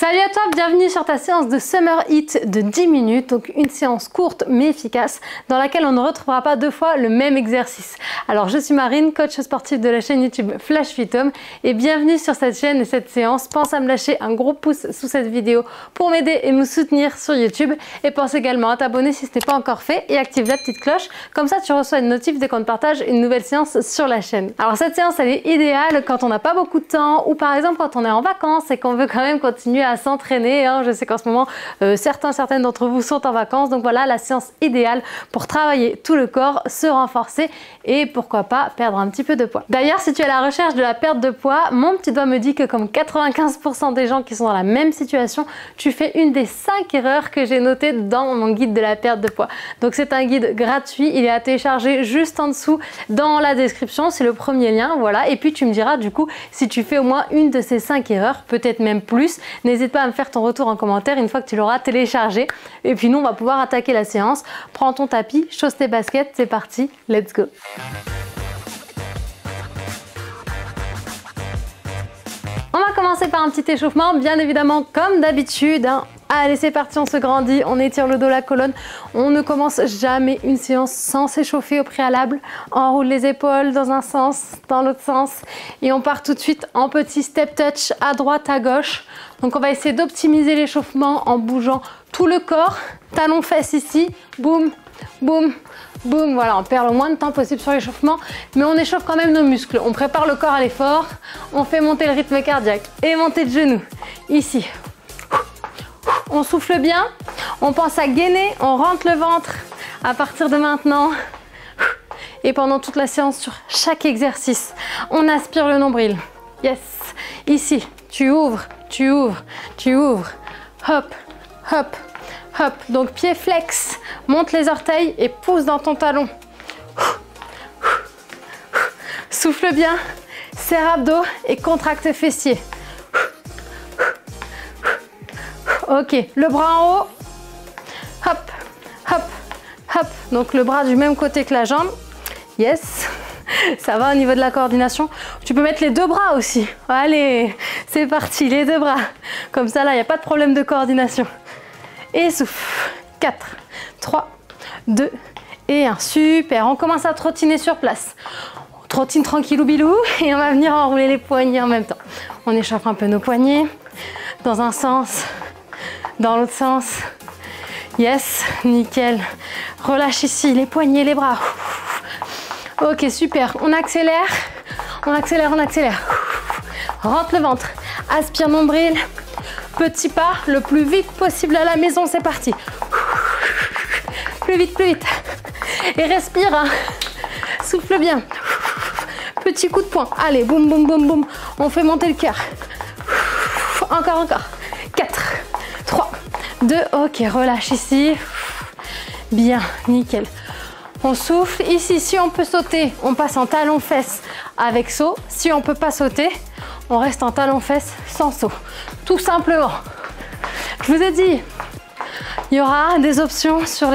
Salut à toi, bienvenue sur ta séance de Summer Hit de 10 minutes, donc une séance courte mais efficace dans laquelle on ne retrouvera pas deux fois le même exercice. Alors je suis Marine, coach sportif de la chaîne YouTube Flash Fit Home et bienvenue sur cette chaîne et cette séance. Pense à me lâcher un gros pouce sous cette vidéo pour m'aider et me soutenir sur YouTube et pense également à t'abonner si ce n'est pas encore fait et active la petite cloche, comme ça tu reçois une notif dès qu'on te partage une nouvelle séance sur la chaîne. Alors cette séance elle est idéale quand on n'a pas beaucoup de temps ou par exemple quand on est en vacances et qu'on veut quand même continuer à s'entraîner. Je sais qu'en ce moment, certaines d'entre vous sont en vacances. Donc voilà la séance idéale pour travailler tout le corps, se renforcer et pourquoi pas perdre un petit peu de poids. D'ailleurs, si tu es à la recherche de la perte de poids, mon petit doigt me dit que comme 95% des gens qui sont dans la même situation, tu fais une des 5 erreurs que j'ai notées dans mon guide de la perte de poids. Donc c'est un guide gratuit, il est à télécharger juste en dessous dans la description, c'est le premier lien, voilà. Et puis tu me diras du coup si tu fais au moins une de ces 5 erreurs, peut-être même plus. N'hésite pas à me faire ton retour en commentaire une fois que tu l'auras téléchargé. Et puis nous, on va pouvoir attaquer la séance. Prends ton tapis, chausse tes baskets, c'est parti, let's go! On va commencer par un petit échauffement, bien évidemment comme d'habitude. Allez, c'est parti, on se grandit, on étire le dos, la colonne. On ne commence jamais une séance sans s'échauffer au préalable. On enroule les épaules dans un sens, dans l'autre sens. Et on part tout de suite en petit step touch à droite, à gauche. Donc on va essayer d'optimiser l'échauffement en bougeant tout le corps. Talons fesses ici, boum, boum, boum. Voilà, on perd le moins de temps possible sur l'échauffement, mais on échauffe quand même nos muscles. On prépare le corps à l'effort, on fait monter le rythme cardiaque et monter de genoux. Ici. On souffle bien, on pense à gainer, on rentre le ventre à partir de maintenant. Et pendant toute la séance, sur chaque exercice, on aspire le nombril. Yes. Ici, tu ouvres, tu ouvres, tu ouvres. Hop, hop, hop. Donc pied flex, monte les orteils et pousse dans ton talon. Souffle bien, serre abdos et contracte fessiers. Ok, le bras en haut, hop, hop, hop. Donc le bras du même côté que la jambe. Yes, ça va au niveau de la coordination. Tu peux mettre les deux bras aussi. Allez, c'est parti, les deux bras. Comme ça, là, il n'y a pas de problème de coordination. Et souffle. 4, 3, 2 et 1. Super, on commence à trottiner sur place. On trottine tranquillou bilou et on va venir enrouler les poignets en même temps. On échauffe un peu nos poignets dans un sens. Dans l'autre sens. Yes, nickel. Relâche ici les poignets, les bras. Ok, super. On accélère. On accélère, on accélère. Rentre le ventre. Aspire nombril. Petit pas, le plus vite possible à la maison. C'est parti. Plus vite, plus vite. Et respire. Souffle bien. Petit coup de poing. Allez, boum, boum, boum, boum. On fait monter le cœur. Encore, encore. 4, 3, 2, ok, relâche ici. Bien, nickel. On souffle. Ici, si on peut sauter, on passe en talon-fesse avec saut. Si on ne peut pas sauter, on reste en talon-fesse sans saut. Tout simplement. Je vous ai dit, il y aura des options sur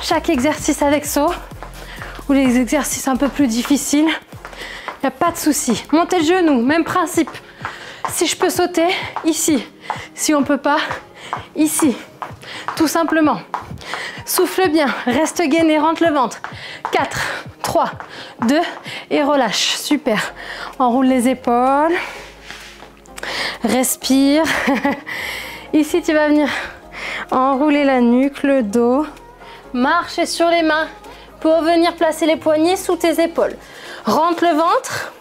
chaque exercice avec saut ou les exercices un peu plus difficiles. Il n'y a pas de souci. Montez le genou, même principe. Si je peux sauter, ici. Si on ne peut pas, ici. Tout simplement. Souffle bien, reste gainé, rentre le ventre. 4, 3, 2 et relâche. Super. Enroule les épaules. Respire. Ici, tu vas venir enrouler la nuque, le dos. Marcher sur les mains pour venir placer les poignets sous tes épaules. Rentre le ventre.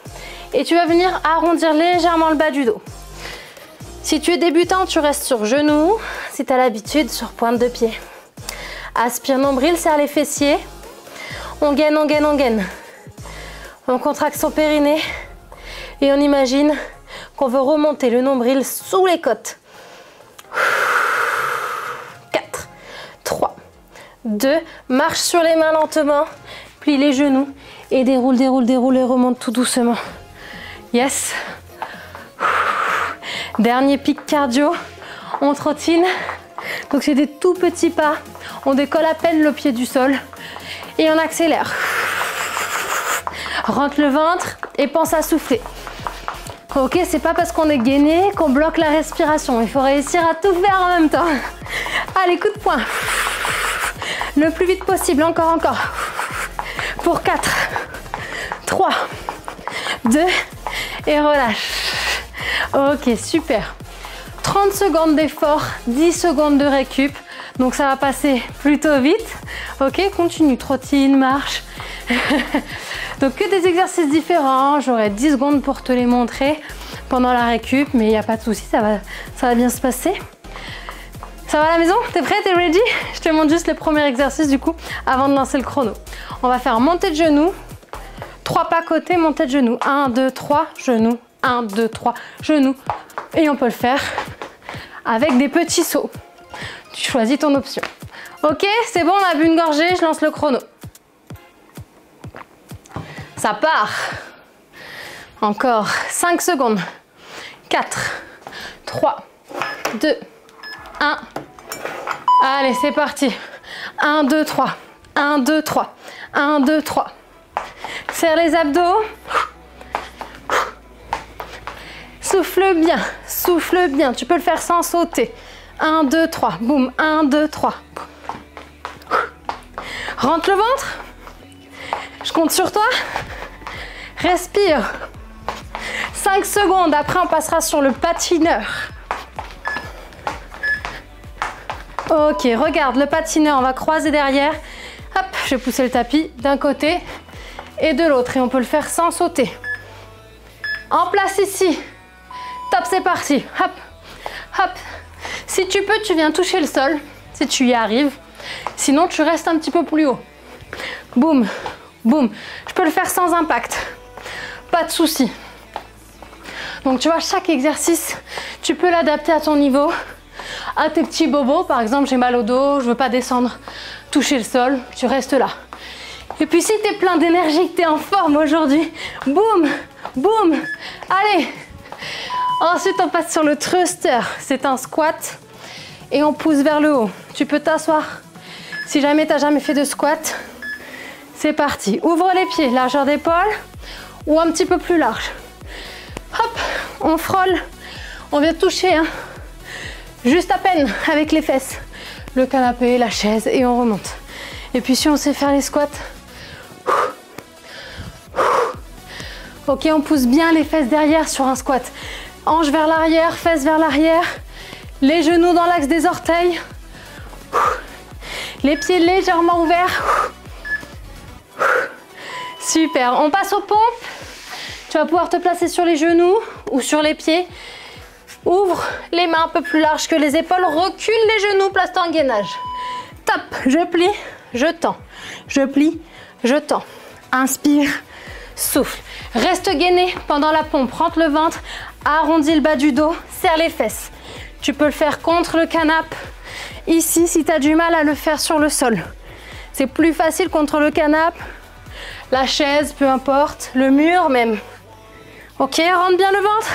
Et tu vas venir arrondir légèrement le bas du dos. Si tu es débutant, tu restes sur genou. Si tu as l'habitude, sur pointe de pied. Aspire nombril, serre les fessiers. On gaine, on gaine, on gaine. On contracte son périnée. Et on imagine qu'on veut remonter le nombril sous les côtes. 4, 3, 2. Marche sur les mains lentement. Plie les genoux. Et déroule, déroule, déroule et remonte tout doucement. Yes. Dernier pic cardio. On trottine. Donc c'est des tout petits pas. On décolle à peine le pied du sol. Et on accélère. Rentre le ventre et pense à souffler. Ok, c'est pas parce qu'on est gainé qu'on bloque la respiration. Il faut réussir à tout faire en même temps. Allez, coup de poing. Le plus vite possible, encore. Pour 4, 3, 2 et relâche. Ok, super. 30 secondes d'effort, 10 secondes de récup. Donc ça va passer plutôt vite. Ok, continue, trottine, marche. Donc que des exercices différents. J'aurai 10 secondes pour te les montrer pendant la récup, mais il n'y a pas de souci, ça va bien se passer. Ça va à la maison? T'es prêt? T'es ready? Je te montre juste le premier exercice du coup avant de lancer le chrono. On va faire montée de genoux, 3 pas côté, montée de genoux. 1, 2, 3, genoux. 1, 2, 3, genoux. Et on peut le faire avec des petits sauts. Tu choisis ton option. Ok, c'est bon, on a bu une gorgée, je lance le chrono. Ça part. Encore 5 secondes. 4, 3, 2, 1. Allez, c'est parti. 1, 2, 3. 1, 2, 3. 1, 2, 3. Serre les abdos. Souffle bien, souffle bien. Tu peux le faire sans sauter. 1, 2, 3. Boum. 1, 2, 3. Rentre le ventre. Je compte sur toi. Respire. 5 secondes. Après, on passera sur le patineur. Ok, regarde le patineur. On va croiser derrière. Hop, je vais pousser le tapis d'un côté et de l'autre. Et on peut le faire sans sauter. En place ici. Top, c'est parti. Hop, hop. Si tu peux, tu viens toucher le sol. Si tu y arrives. Sinon, tu restes un petit peu plus haut. Boum, boum. Je peux le faire sans impact. Pas de souci. Donc, tu vois, chaque exercice, tu peux l'adapter à ton niveau. À tes petits bobos, par exemple, j'ai mal au dos, je veux pas descendre, toucher le sol. Tu restes là. Et puis, si tu es plein d'énergie, que tu es en forme aujourd'hui, boum, boum. Allez. Ensuite, on passe sur le thruster. C'est un squat et on pousse vers le haut. Tu peux t'asseoir. Si jamais tu n'as jamais fait de squat, c'est parti. Ouvre les pieds, largeur d'épaule ou un petit peu plus large. Hop, on frôle. On vient toucher, hein, juste à peine avec les fesses. Le canapé, la chaise et on remonte. Et puis si on sait faire les squats, ok, on pousse bien les fesses derrière sur un squat. Hanches vers l'arrière, fesses vers l'arrière. Les genoux dans l'axe des orteils. Les pieds légèrement ouverts. Super, on passe aux pompes. Tu vas pouvoir te placer sur les genoux ou sur les pieds. Ouvre les mains un peu plus larges que les épaules. Recule les genoux, place-toi en gainage. Top, je plie, je tends. Je plie, je tends. Inspire, souffle. Reste gainé pendant la pompe. Rentre le ventre, arrondis le bas du dos, serre les fesses. Tu peux le faire contre le canapé. Ici, si tu as du mal à le faire sur le sol. C'est plus facile contre le canapé, la chaise, peu importe, le mur même. Ok, rentre bien le ventre.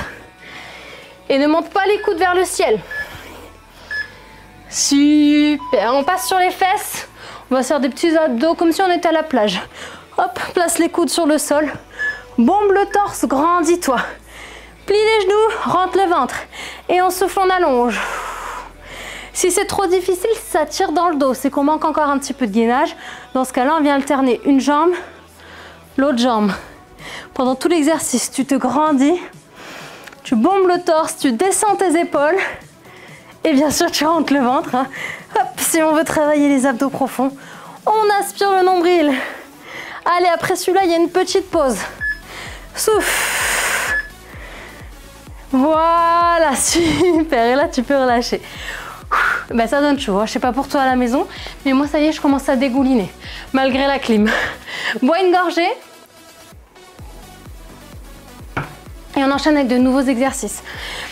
Et ne monte pas les coudes vers le ciel. Super, on passe sur les fesses. On va faire des petits abdos comme si on était à la plage. Hop, place les coudes sur le sol. Bombe le torse, grandis-toi. Plie les genoux, rentre le ventre. Et on souffle, on allonge. Si c'est trop difficile, ça tire dans le dos. C'est qu'on manque encore un petit peu de gainage. Dans ce cas-là, on vient alterner une jambe, l'autre jambe. Pendant tout l'exercice, tu te grandis. Tu bombes le torse, tu descends tes épaules. Et bien sûr, tu rentres le ventre. Hein. Hop, si on veut travailler les abdos profonds, on aspire le nombril. Allez, après celui-là, il y a une petite pause. Souffle. Voilà, super. Et là, tu peux relâcher. Ben, ça donne chaud. Je sais pas pour toi à la maison, mais moi, ça y est, je commence à dégouliner, malgré la clim. Bois une gorgée. Et on enchaîne avec de nouveaux exercices.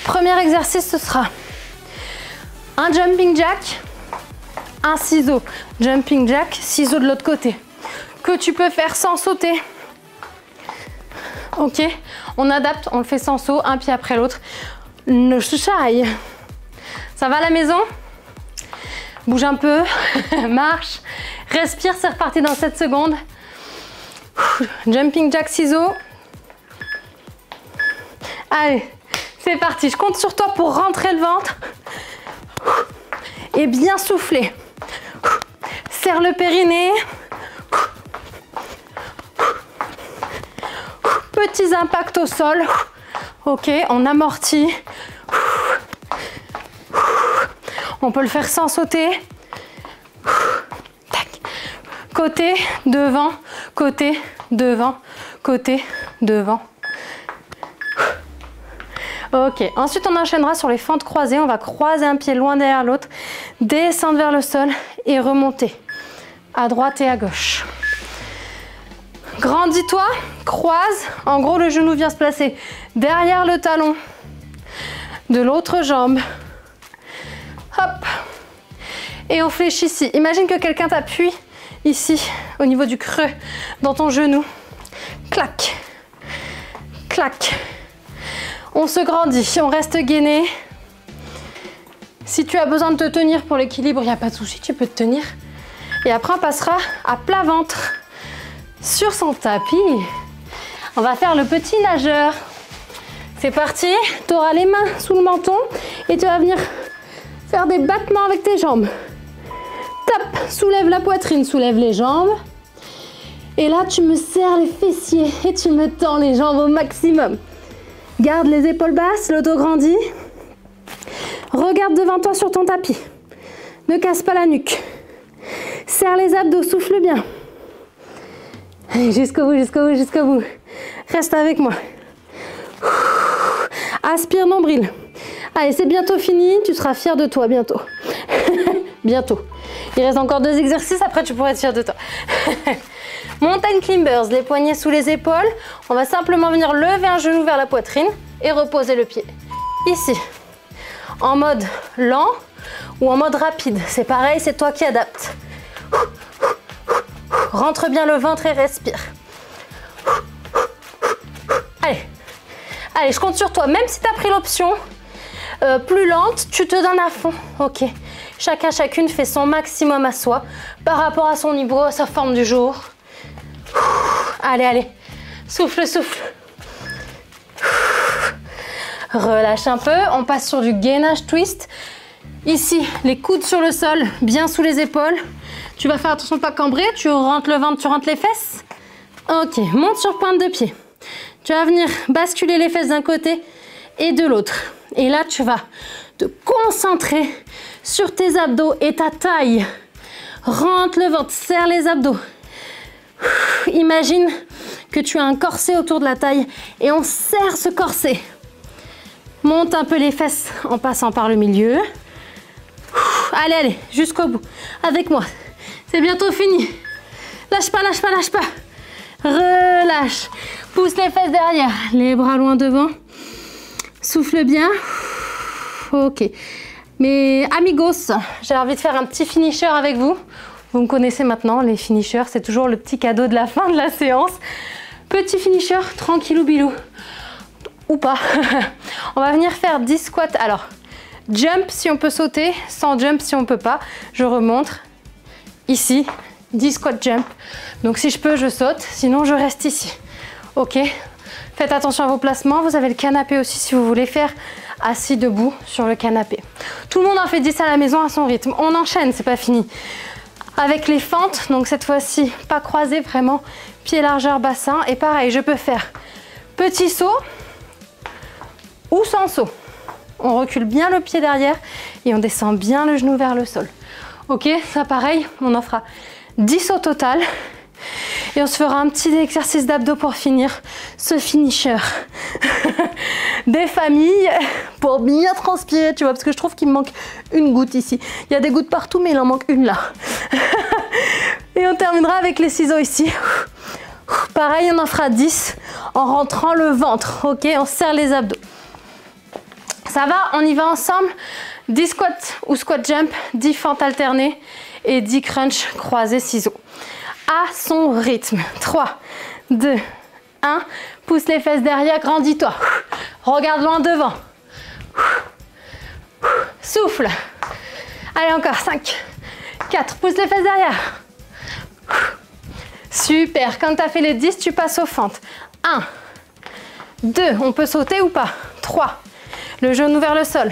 Premier exercice, ce sera un jumping jack, un ciseau. Jumping jack, ciseau de l'autre côté. Que tu peux faire sans sauter. Ok, on adapte, on le fait sans saut, un pied après l'autre. Le chouchaille. Ça va à la maison? Bouge un peu, marche, respire, c'est reparti dans 7 secondes. Jumping jack, ciseau. Allez, c'est parti. Je compte sur toi pour rentrer le ventre. Et bien souffler. Serre le périnée. Petits impacts au sol. Ok, on amortit. On peut le faire sans sauter. Tac. Côté, devant, côté, devant, côté, devant. Ok, ensuite on enchaînera sur les fentes croisées. On va croiser un pied loin derrière l'autre, descendre vers le sol et remonter à droite et à gauche. Grandis-toi, croise. En gros, le genou vient se placer derrière le talon de l'autre jambe. Hop. Et on fléchit ici. Imagine que quelqu'un t'appuie ici, au niveau du creux, dans ton genou. Clac. Clac. On se grandit, on reste gainé. Si tu as besoin de te tenir pour l'équilibre, il n'y a pas de souci, tu peux te tenir. Et après, on passera à plat ventre sur son tapis. On va faire le petit nageur. C'est parti, tu auras les mains sous le menton et tu vas venir faire des battements avec tes jambes. Top, soulève la poitrine, soulève les jambes. Et là, tu me serres les fessiers et tu me tends les jambes au maximum. Garde les épaules basses, le dos grandit. Regarde devant toi sur ton tapis. Ne casse pas la nuque. Serre les abdos, souffle bien. Allez, jusqu'au bout, jusqu'au bout, jusqu'au bout. Reste avec moi. Aspire nombril. Allez, c'est bientôt fini. Tu seras fier de toi bientôt. Bientôt. Il reste encore 2 exercices, après tu pourrais être fier de toi. Mountain climbers, les poignets sous les épaules. On va simplement venir lever un genou vers la poitrine et reposer le pied. Ici. En mode lent ou en mode rapide. C'est pareil, c'est toi qui adaptes. Rentre bien le ventre et respire. Allez. Allez, je compte sur toi. Même si tu as pris l'option plus lente, tu te donnes à fond. Ok. Chacun, chacune fait son maximum à soi par rapport à son niveau, à sa forme du jour. Allez, allez. Souffle, souffle. Relâche un peu. On passe sur du gainage twist. Ici, les coudes sur le sol, bien sous les épaules. Tu vas faire attention de ne pas cambrer. Tu rentres le ventre, tu rentres les fesses. Ok, monte sur pointe de pied. Tu vas venir basculer les fesses d'un côté et de l'autre. Et là, tu vas te concentrer sur tes abdos et ta taille. Rentre le ventre, serre les abdos. Imagine que tu as un corset autour de la taille et on serre ce corset. Monte un peu les fesses en passant par le milieu. Allez, allez, jusqu'au bout. Avec moi. C'est bientôt fini. Lâche pas, lâche pas, lâche pas. Relâche. Pousse les fesses derrière. Les bras loin devant. Souffle bien. Ok. Mais amigos, j'ai envie de faire un petit finisher avec vous. Vous me connaissez maintenant, les finishers, c'est toujours le petit cadeau de la fin de la séance. Petit finisher, tranquillou bilou. Ou pas. On va venir faire 10 squats. Alors, jump si on peut sauter, sans jump si on peut pas. Je remonte. Ici, 10 squats jump. Donc si je peux, je saute. Sinon, je reste ici. Ok. Faites attention à vos placements. Vous avez le canapé aussi si vous voulez faire assis debout sur le canapé. Tout le monde en fait 10 à la maison à son rythme. On enchaîne, c'est pas fini. Avec les fentes, donc cette fois-ci, pas croisé, vraiment pied largeur bassin. Et pareil, je peux faire petit saut ou sans saut. On recule bien le pied derrière et on descend bien le genou vers le sol. Ok, ça pareil, on en fera 10 au total. Et on se fera un petit exercice d'abdos pour finir ce finisher. Des familles pour bien transpirer, tu vois, parce que je trouve qu'il me manque une goutte ici. Il y a des gouttes partout, mais il en manque une là. Et on terminera avec les ciseaux ici. Pareil, on en fera 10 en rentrant le ventre. Ok, on serre les abdos. Ça va, on y va ensemble. 10 squats ou squat jump, 10 fentes alternées et 10 crunch croisés ciseaux. À son rythme. 3, 2, 1. Pousse les fesses derrière, grandis-toi. Regarde loin devant. Souffle. Allez, encore 5, 4. Pousse les fesses derrière. Super. Quand tu as fait les 10, tu passes aux fentes. 1, 2, on peut sauter ou pas. 3, le genou vers le sol.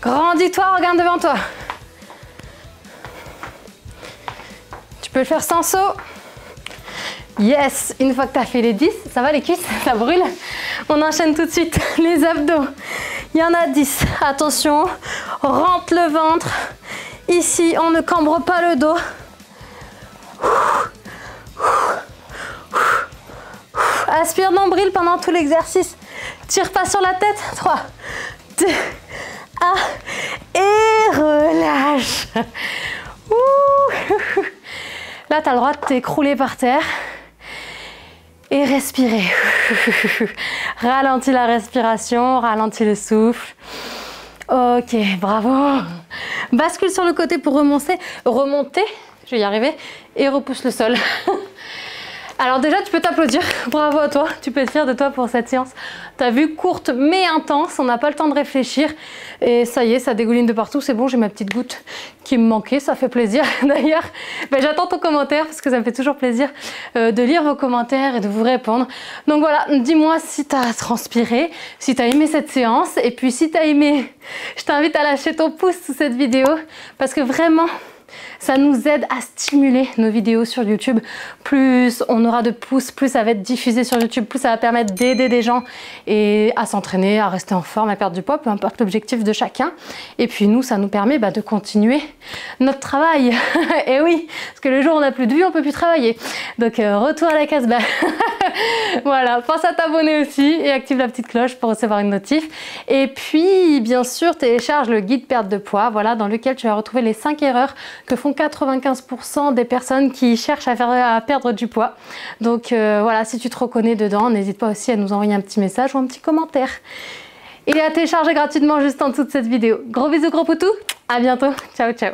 Grandis-toi, regarde devant toi. Tu peux le faire sans saut. Yes, une fois que tu as fait les 10, ça va les cuisses, ça brûle. On enchaîne tout de suite les abdos. Il y en a 10. Attention, rentre le ventre. Ici, on ne cambre pas le dos. Aspire nombril pendant tout l'exercice. Tire pas sur la tête. 3, 2, 1. Et relâche. Là, tu as le droit de t'écrouler par terre. Et respirer. Ralentis la respiration, ralentis le souffle. Ok, bravo. Bascule sur le côté pour remonter, je vais y arriver, et repousse le sol. Alors déjà, tu peux t'applaudir. Bravo à toi, tu peux être fier de toi pour cette séance. Tu as vu, courte mais intense, on n'a pas le temps de réfléchir. Et ça y est, ça dégouline de partout, c'est bon, j'ai ma petite goutte qui me manquait, ça fait plaisir. D'ailleurs, j'attends ton commentaire parce que ça me fait toujours plaisir de lire vos commentaires et de vous répondre. Donc voilà, dis-moi si tu as transpiré, si tu as aimé cette séance. Et puis si tu as aimé, je t'invite à lâcher ton pouce sous cette vidéo parce que vraiment, ça nous aide à stimuler nos vidéos sur YouTube. Plus on aura de pouces, plus ça va être diffusé sur YouTube, plus ça va permettre d'aider des gens et à s'entraîner, à rester en forme, à perdre du poids, peu importe l'objectif de chacun. Et puis nous, ça nous permet de continuer notre travail. Et oui, parce que le jour où on n'a plus de vie, on peut plus travailler. Donc retour à la case-bas. Voilà, pense à t'abonner aussi et active la petite cloche pour recevoir une notif. Et puis, bien sûr, télécharge le guide perte de poids, voilà, dans lequel tu vas retrouver les 5 erreurs que font 95% des personnes qui cherchent à perdre du poids. Donc voilà, si tu te reconnais dedans, n'hésite pas aussi à nous envoyer un petit message ou un petit commentaire. Et à télécharger gratuitement juste en dessous de cette vidéo. Gros bisous, gros poutous, à bientôt, ciao ciao.